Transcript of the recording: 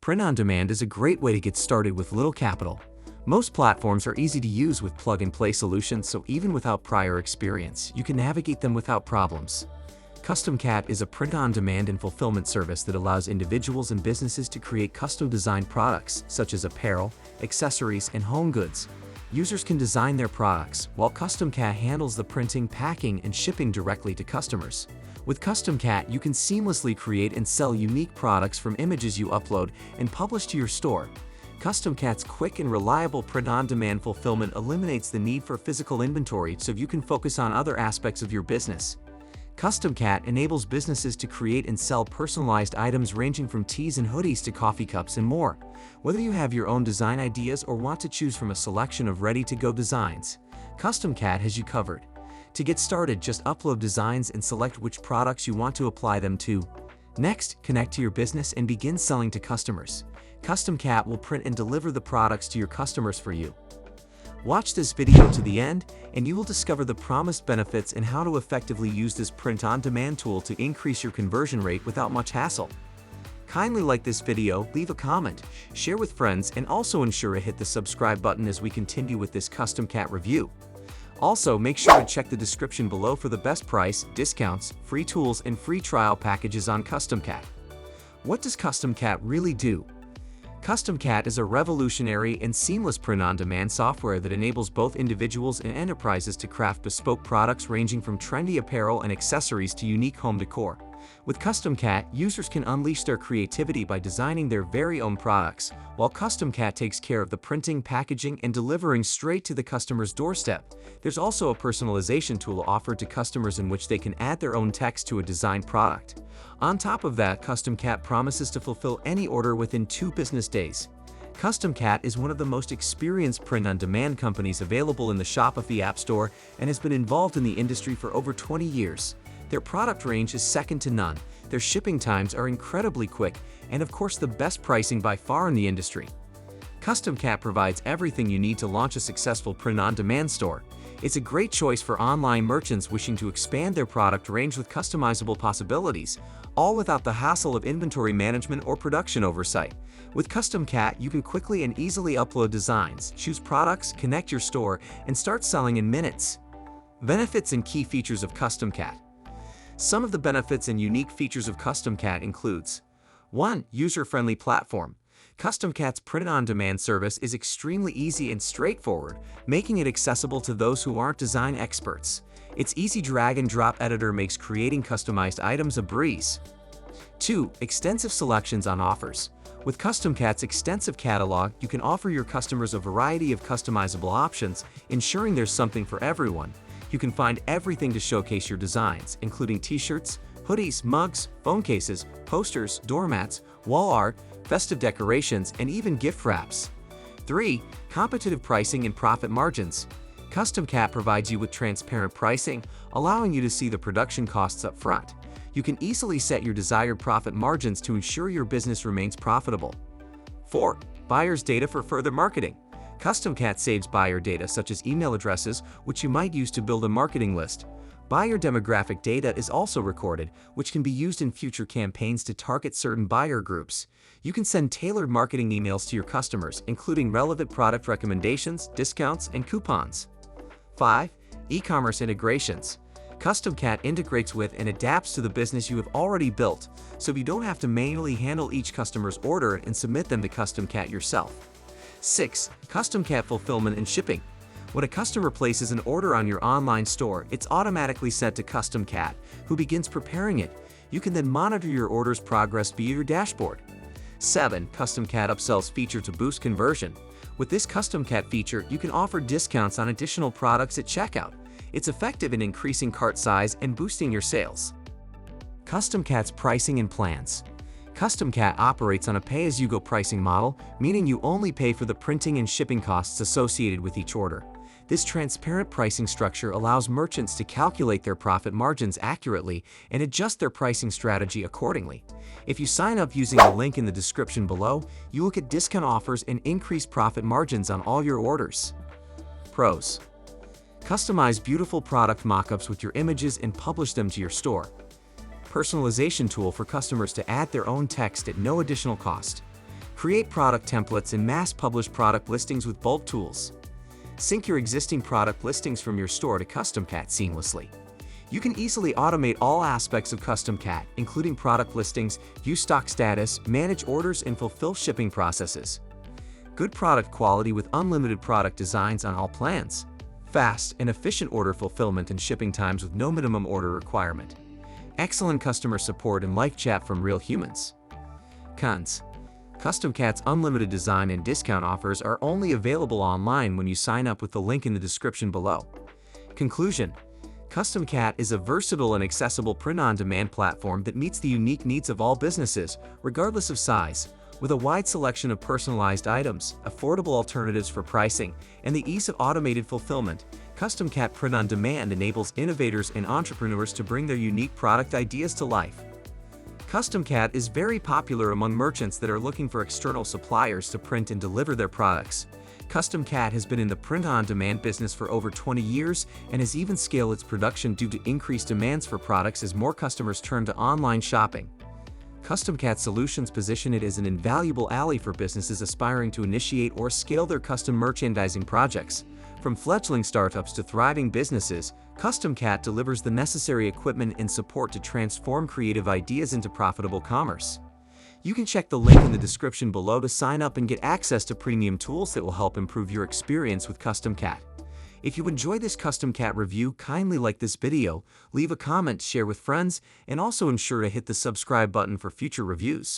Print on demand is a great way to get started with little capital. Most platforms are easy to use with plug-and-play solutions, so even without prior experience, you can navigate them without problems. CustomCat is a print-on-demand and fulfillment service that allows individuals and businesses to create custom-designed products, such as apparel, accessories, and home goods. Users can design their products, while CustomCat handles the printing, packing, and shipping directly to customers. With CustomCat, you can seamlessly create and sell unique products from images you upload and publish to your store. CustomCat's quick and reliable print-on-demand fulfillment eliminates the need for physical inventory so you can focus on other aspects of your business. CustomCat enables businesses to create and sell personalized items ranging from tees and hoodies to coffee cups and more. Whether you have your own design ideas or want to choose from a selection of ready-to-go designs, CustomCat has you covered. To get started, just upload designs and select which products you want to apply them to. Next, connect to your business and begin selling to customers. CustomCat will print and deliver the products to your customers for you. Watch this video to the end, and you will discover the promised benefits and how to effectively use this print-on-demand tool to increase your conversion rate without much hassle. Kindly like this video, leave a comment, share with friends, and also ensure to hit the subscribe button as we continue with this CustomCat review. Also, make sure to check the description below for the best price, discounts, free tools, and free trial packages on CustomCat. What does CustomCat really do? CustomCat is a revolutionary and seamless print-on-demand software that enables both individuals and enterprises to craft bespoke products ranging from trendy apparel and accessories to unique home decor. With CustomCat, users can unleash their creativity by designing their very own products, while CustomCat takes care of the printing, packaging, and delivering straight to the customer's doorstep. There's also a personalization tool offered to customers in which they can add their own text to a designed product. On top of that, CustomCat promises to fulfill any order within 2 business days. CustomCat is one of the most experienced print-on-demand companies available in the Shopify App Store and has been involved in the industry for over 20 years. Their product range is second to none, their shipping times are incredibly quick, and of course the best pricing by far in the industry. CustomCat provides everything you need to launch a successful print-on-demand store. It's a great choice for online merchants wishing to expand their product range with customizable possibilities, all without the hassle of inventory management or production oversight. With CustomCat, you can quickly and easily upload designs, choose products, connect your store, and start selling in minutes. Benefits and key features of CustomCat. Some of the benefits and unique features of CustomCat includes 1. User-friendly platform. CustomCat's print-on-demand service is extremely easy and straightforward, making it accessible to those who aren't design experts. Its easy drag-and-drop editor makes creating customized items a breeze. 2. Extensive selections on offers. With CustomCat's extensive catalog, you can offer your customers a variety of customizable options, ensuring there's something for everyone. You can find everything to showcase your designs, including t-shirts, hoodies, mugs, phone cases, posters, doormats, wall art, festive decorations, and even gift wraps. 3. Competitive pricing and profit margins. CustomCat provides you with transparent pricing, allowing you to see the production costs up front. You can easily set your desired profit margins to ensure your business remains profitable. 4. Buyer's data for further marketing. CustomCat saves buyer data such as email addresses, which you might use to build a marketing list. Buyer demographic data is also recorded, which can be used in future campaigns to target certain buyer groups. You can send tailored marketing emails to your customers, including relevant product recommendations, discounts, and coupons. 5. E-commerce integrations. CustomCat integrates with and adapts to the business you have already built, so you don't have to manually handle each customer's order and submit them to CustomCat yourself. 6. CustomCat fulfillment and shipping. When a customer places an order on your online store, it's automatically sent to CustomCat, who begins preparing it. You can then monitor your order's progress via your dashboard. 7. CustomCat upsells feature to boost conversion. With this CustomCat feature, you can offer discounts on additional products at checkout. It's effective in increasing cart size and boosting your sales. CustomCat's pricing and plans. CustomCat operates on a pay-as-you-go pricing model, meaning you only pay for the printing and shipping costs associated with each order. This transparent pricing structure allows merchants to calculate their profit margins accurately and adjust their pricing strategy accordingly. If you sign up using the link in the description below, you will get discount offers and increased profit margins on all your orders. Pros: customize beautiful product mockups with your images and publish them to your store. Personalization tool for customers to add their own text at no additional cost. Create product templates and mass-publish product listings with bulk tools. Sync your existing product listings from your store to CustomCat seamlessly. You can easily automate all aspects of CustomCat, including product listings, view stock status, manage orders, and fulfill shipping processes. Good product quality with unlimited product designs on all plans. Fast and efficient order fulfillment and shipping times with no minimum order requirement. Excellent customer support and live chat from real humans. Cons: CustomCat's unlimited design and discount offers are only available online when you sign up with the link in the description below. Conclusion: CustomCat is a versatile and accessible print-on-demand platform that meets the unique needs of all businesses, regardless of size. With a wide selection of personalized items, affordable alternatives for pricing, and the ease of automated fulfillment, CustomCat Print on Demand enables innovators and entrepreneurs to bring their unique product ideas to life. CustomCat is very popular among merchants that are looking for external suppliers to print and deliver their products. CustomCat has been in the print-on-demand business for over 20 years and has even scaled its production due to increased demands for products as more customers turn to online shopping. CustomCat solutions position it as an invaluable ally for businesses aspiring to initiate or scale their custom merchandising projects. From fledgling startups to thriving businesses, CustomCat delivers the necessary equipment and support to transform creative ideas into profitable commerce. You can check the link in the description below to sign up and get access to premium tools that will help improve your experience with CustomCat. If you enjoy this CustomCat review, kindly like this video, leave a comment, share with friends, and also ensure to hit the subscribe button for future reviews.